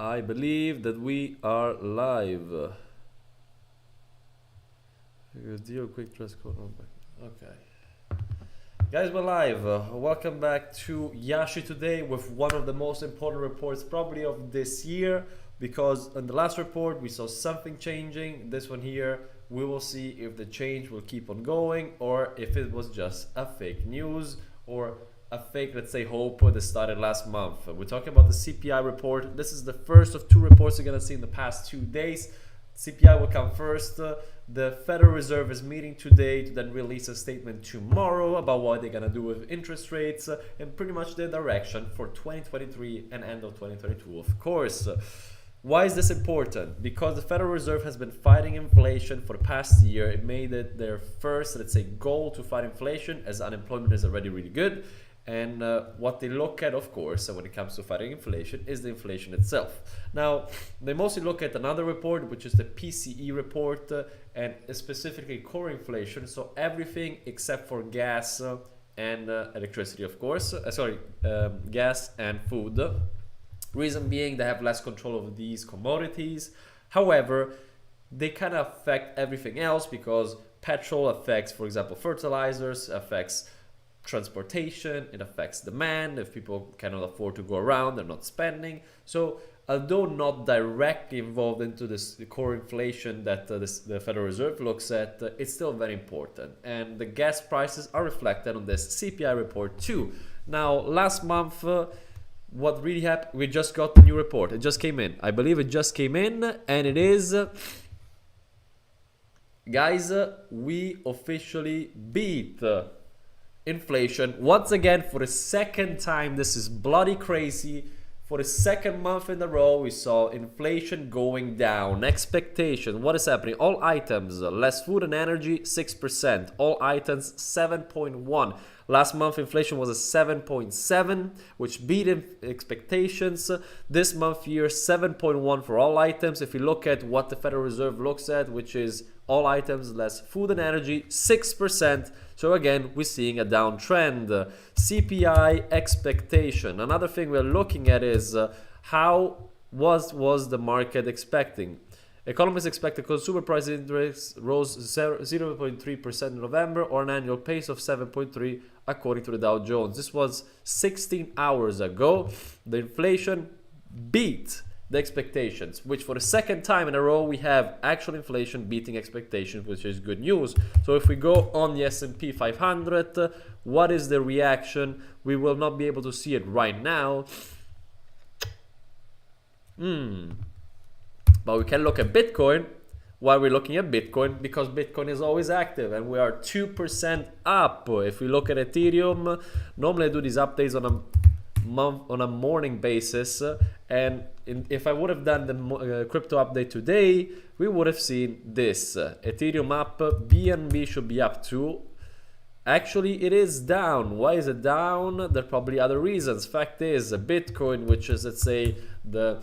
I believe that we are live. Deal quick dress code. Okay. Guys, we're live. Welcome back to Yashi today with one of the most important reports probably of this year, because in the last report we saw something changing. This one here, we will see if the change will keep on going or if it was just a fake news or a fake, let's say, hope that started last month. We're talking about the CPI report. This is the first of two reports you're gonna see in the past 2 days. CPI will come first. The Federal Reserve is meeting today to then release a statement tomorrow about what they're gonna do with interest rates and pretty much their direction for 2023 and end of 2022, of course. Why is this important? Because the Federal Reserve has been fighting inflation for the past year. It made it their first, let's say, goal to fight inflation, as unemployment is already really good. And what they look at, of course, when it comes to fighting inflation is the inflation itself. Now, they mostly look at another report, which is the PCE report, and specifically core inflation. So everything except for gas and electricity, of course. Gas and food. Reason being, they have less control over these commodities. However, they kind of affect everything else because petrol affects, for example, fertilizers, affects transportation, it affects demand. If people cannot afford to go around, they're not spending. So although not directly involved into this core inflation that the Federal Reserve looks at, it's still very important. And the gas prices are reflected on this CPI report too. Now, last month, what really happened, we just got the new report. It just came in. I believe it just came in, and it is... Guys, we officially beat inflation once again for the second time. This is bloody crazy. For the second month in a row, we saw inflation going down. Expectation, what is happening? All items, less food and energy, 6%. All items, 7.1. Last month, inflation was a 7.7, which beat expectations. This month here, 7.1 for all items. If you look at what the Federal Reserve looks at, which is all items less food and energy, 6%. So again, we're seeing a downtrend. CPI expectation. Another thing we're looking at is how was the market expecting? Economists expect the consumer price index rose 0.3% in November, or an annual pace of 7.3 according to the Dow Jones. This was 16 hours ago. The inflation beat the expectations, which for the second time in a row we have actual inflation beating expectations, which is good news. So if we go on the S&P 500, what is the reaction? We will not be able to see it right now. But we can look at Bitcoin while we're looking at Bitcoin, because Bitcoin is always active and we are 2% up. If we look at Ethereum, normally I do these updates on a morning basis, and if I would have done the crypto update today, we would have seen this. Ethereum up, BNB should be up too. Actually, it is down. Why is it down? There are probably other reasons. Fact is, Bitcoin, which is, let's say, the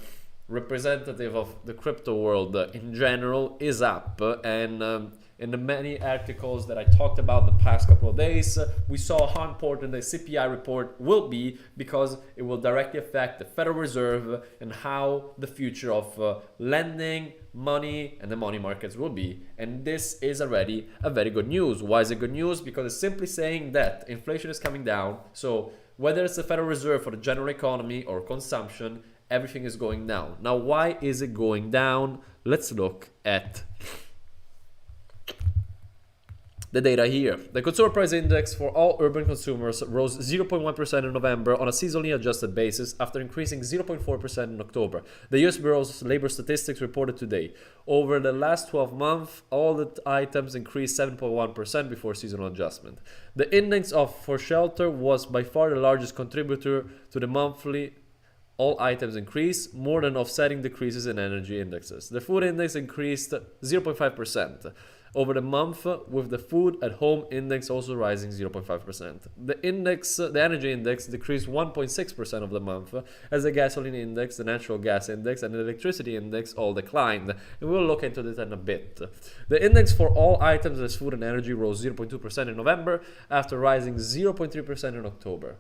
representative of the crypto world in general, is up, and in the many articles that I talked about in the past couple of days, we saw how important the CPI report will be, because it will directly affect the Federal Reserve and how the future of lending, money, and the money markets will be. And this is already a very good news. Why is it good news? Because it's simply saying that inflation is coming down. So whether it's the Federal Reserve for the general economy or consumption, everything is going down. Now, why is it going down? Let's look at the data here. The consumer price index for all urban consumers rose 0.1% in November on a seasonally adjusted basis, after increasing 0.4% in October. The US Bureau of Labor Statistics reported today. Over the last 12 months, all the items increased 7.1% before seasonal adjustment. The index for shelter was by far the largest contributor to the monthly. All items increased, more than offsetting decreases in energy indexes. The food index increased 0.5% over the month, with the food at home index also rising 0.5%. The energy index decreased 1.6% of the month, as the gasoline index, the natural gas index, and the electricity index all declined. And we'll look into this in a bit. The index for all items as food and energy rose 0.2% in November, after rising 0.3% in October.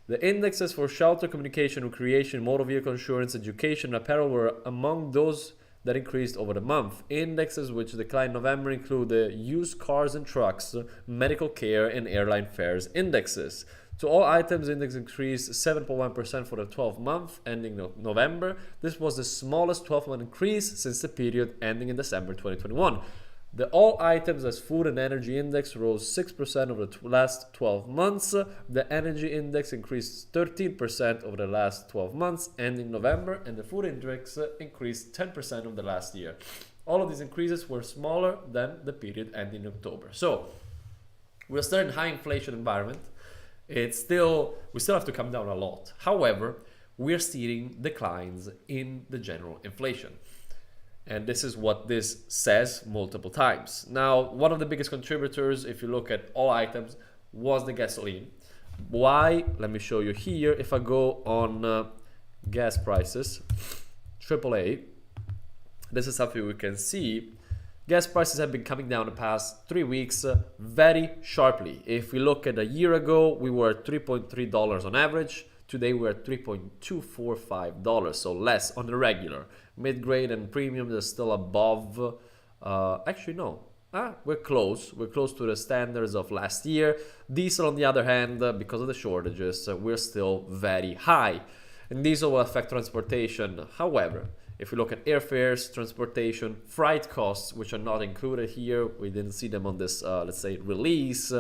The indexes for shelter, communication, recreation, motor vehicle insurance, education, and apparel were among those that increased over the month. Indexes which declined in November include the used cars and trucks, medical care, and airline fares indexes. To all items, index increased 7.1% for the 12th month ending November. This was the smallest 12-month increase since the period ending in December 2021. The all items as food and energy index rose 6% over the last 12 months. The energy index increased 13% over the last 12 months ending November, and the food index increased 10% over the last year. All of these increases were smaller than the period ending October. So we're still in high inflation environment. We still have to come down a lot. However, we're seeing declines in the general inflation. And this is what this says multiple times. Now, one of the biggest contributors, if you look at all items, was the gasoline. Why? Let me show you here. If I go on gas prices, AAA, this is something we can see. Gas prices have been coming down the past 3 weeks very sharply. If we look at a year ago, we were at $3.3 on average. Today we're at $3.245, so less on the regular. Mid-grade and premiums are still above. Actually, no. We're close. We're close to the standards of last year. Diesel, on the other hand, because of the shortages, we're still very high. And diesel will affect transportation. However, if we look at airfares, transportation, freight costs, which are not included here, we didn't see them on this, let's say, release.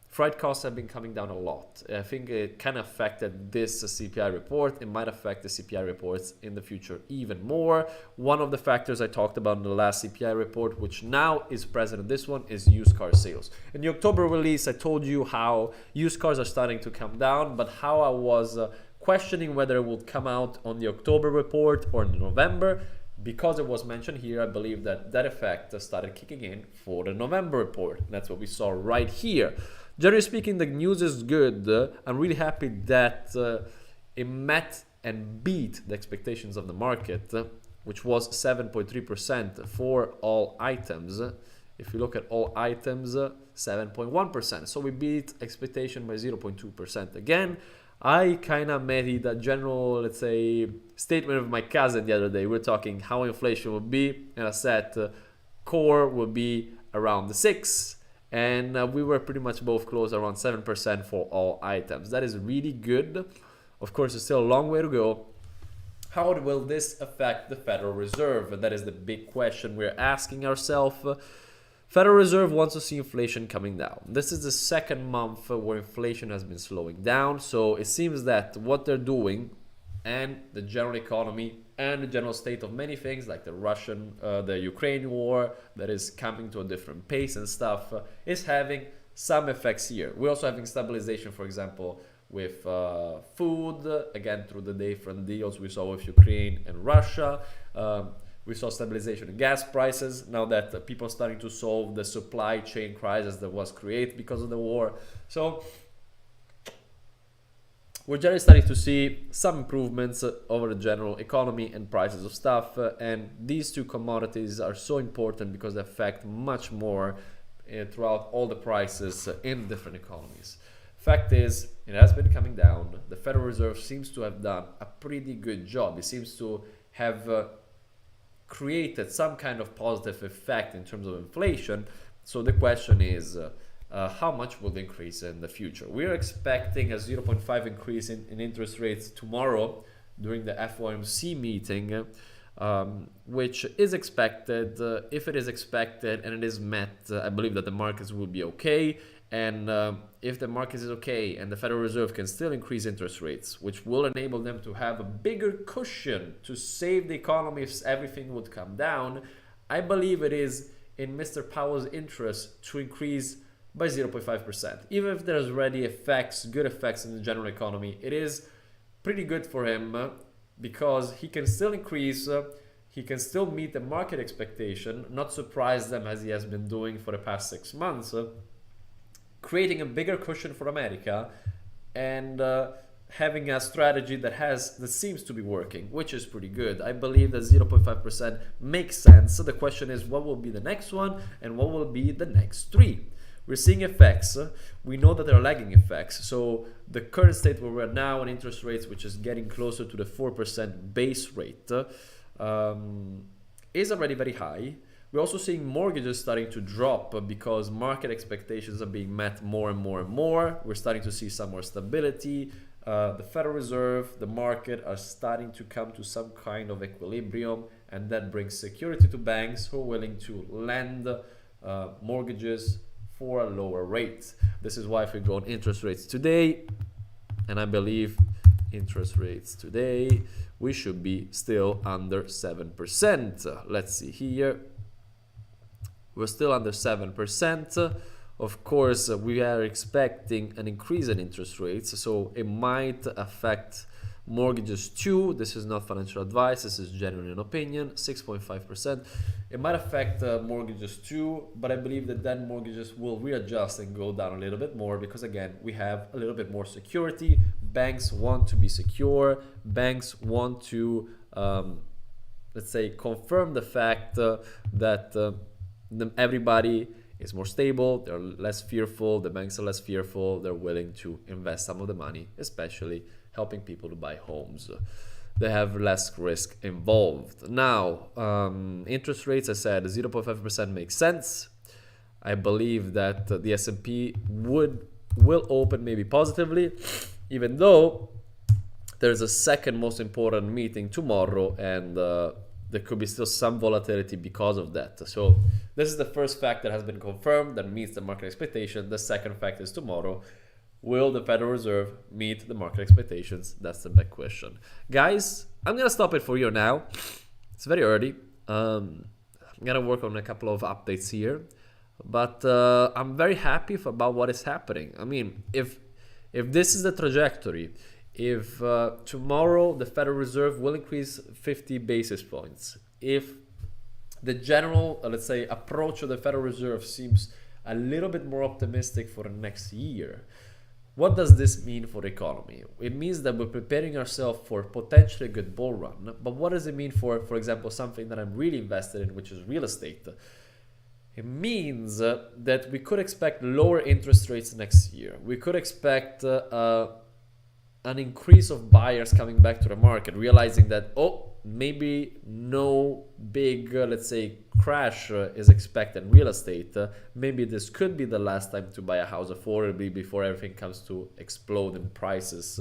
Freight costs have been coming down a lot. I think it kind of affected this CPI report. It might affect the CPI reports in the future even more. One of the factors I talked about in the last CPI report, which now is present in this one, is used car sales. In the October release, I told you how used cars are starting to come down, but how I was questioning whether it would come out on the October report or in November. Because it was mentioned here, I believe that effect started kicking in for the November report. That's what we saw right here. Generally speaking, the news is good. I'm really happy that it met and beat the expectations of the market, which was 7.3% for all items. If you look at all items, 7.1%. So we beat expectation by 0.2%. Again, I kind of made a general, let's say, statement of my cousin the other day. We were talking how inflation would be, and I said core would be around the 6%. And we were pretty much both close around 7% for all items. That is really good. Of course, there's still a long way to go. How will this affect the Federal Reserve? That is the big question we're asking ourselves. Federal Reserve wants to see inflation coming down. This is the second month where inflation has been slowing down. So it seems that what they're doing and the general economy and the general state of many things like the Ukraine war that is coming to a different pace and stuff is having some effects here. We're also having stabilization, for example, with food, again, through the different deals we saw with Ukraine and Russia. We saw stabilization in gas prices now that people are starting to solve the supply chain crisis that was created because of the war. So we're generally starting to see some improvements over the general economy and prices of stuff. And these two commodities are so important because they affect much more throughout all the prices in different economies. Fact is, it has been coming down. The Federal Reserve seems to have done a pretty good job. It seems to have created some kind of positive effect in terms of inflation. So the question is, how much will it increase in the future? We're expecting a 0.5 increase in interest rates tomorrow during the FOMC meeting, which is expected. If it is expected and it is met, I believe that the markets will be okay. And if the market is okay and the Federal Reserve can still increase interest rates, which will enable them to have a bigger cushion to save the economy if everything would come down, I believe it is in Mr. Powell's interest to increase by 0.5%. Even if there's already good effects in the general economy, it is pretty good for him because he can still increase, he can still meet the market expectation, not surprise them as he has been doing for the past 6 months, creating a bigger cushion for America and having a strategy that seems to be working, which is pretty good. I believe that 0.5% makes sense. So the question is, what will be the next one and what will be the next 3? we're seeing effects. We know that there are lagging effects. So the current state where we're now on interest rates, which is getting closer to the 4% base rate, is already very high. We're also seeing mortgages starting to drop because market expectations are being met more and more and more. We're starting to see some more stability. The Federal Reserve, the market are starting to come to some kind of equilibrium, and that brings security to banks who are willing to lend mortgages for a lower rate. This is why if we go on interest rates today, and I believe interest rates today, we should be still under 7%. Let's see here. We're still under 7%. Of course, we are expecting an increase in interest rates, so it might affect mortgages too. This is not financial advice, this is genuine an opinion. 6.5%. It might affect mortgages too, but I believe that then mortgages will readjust and go down a little bit more because, again, we have a little bit more security. Banks want to be secure. Banks want to, let's say, confirm the fact that everybody is more stable, they're less fearful, the banks are less fearful, they're willing to invest some of the money, especially helping people to buy homes. They have less risk involved. Now, interest rates, I said 0.5% makes sense. I believe that the S&P will open maybe positively, even though there's a second most important meeting tomorrow, and there could be still some volatility because of that. So this is the first fact that has been confirmed that meets the market expectation. The second fact is tomorrow. Will the Federal Reserve meet the market expectations? That's the big question. Guys, I'm going to stop it for you now. It's very early. I'm going to work on a couple of updates here. But I'm very happy about what is happening. I mean, if this is the trajectory, if tomorrow the Federal Reserve will increase 50 basis points, if the general, let's say, approach of the Federal Reserve seems a little bit more optimistic for the next year, what does this mean for the economy? It means that we're preparing ourselves for potentially a good bull run. But what does it mean for example, something that I'm really invested in, which is real estate? It means that we could expect lower interest rates next year. We could expect an increase of buyers coming back to the market, realizing that, maybe no big, let's say, crash is expected in real estate. Maybe this could be the last time to buy a house affordably before everything comes to explode in prices.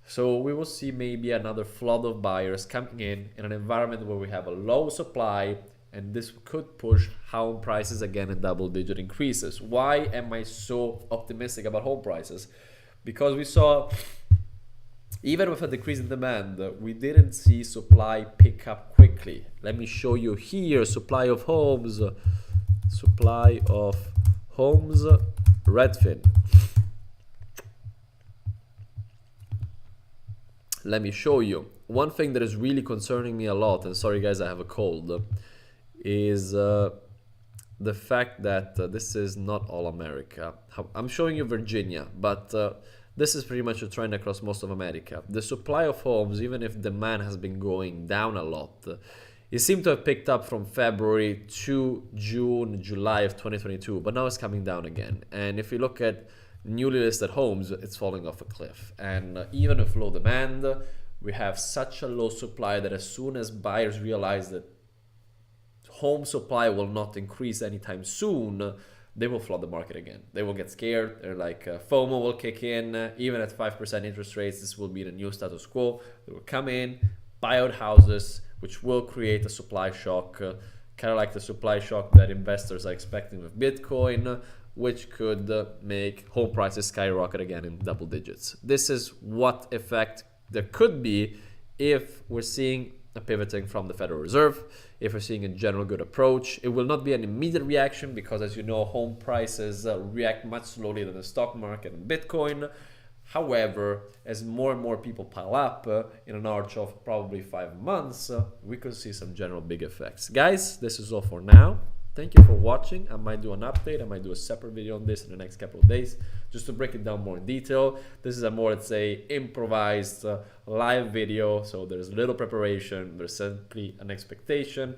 So we will see maybe another flood of buyers coming in an environment where we have a low supply, and this could push home prices again in double-digit increases. Why am I so optimistic about home prices? Because we saw, even with a decrease in demand, we didn't see supply pick up quickly. Let me show you here, supply of homes, Redfin. Let me show you. One thing that is really concerning me a lot, and sorry guys, I have a cold, is the fact that this is not all America. I'm showing you Virginia, but this is pretty much a trend across most of America. The supply of homes, even if demand has been going down a lot, it seemed to have picked up from February to June, July of 2022, but now it's coming down again. And if you look at newly listed homes, it's falling off a cliff. And even with low demand, we have such a low supply that as soon as buyers realize that home supply will not increase anytime soon, they will flood the market again. They will get scared. They're like, FOMO will kick in. Even at 5% interest rates, this will be the new status quo. They will come in, buy out houses, which will create a supply shock, kind of like the supply shock that investors are expecting with Bitcoin, which could make home prices skyrocket again in double digits. This is what effect there could be if we're seeing a pivoting from the Federal Reserve, if we're seeing a general good approach. It will not be an immediate reaction because, as you know, home prices react much slowly than the stock market and Bitcoin. However, as more and more people pile up in an arch of probably 5 months, we could see some general big effects. Guys, this is all for now. Thank you for watching. I might do an update. I might do a separate video on this in the next couple of days just to break it down more in detail. This is a more, let's say, improvised live video. So there's little preparation. There's simply an expectation.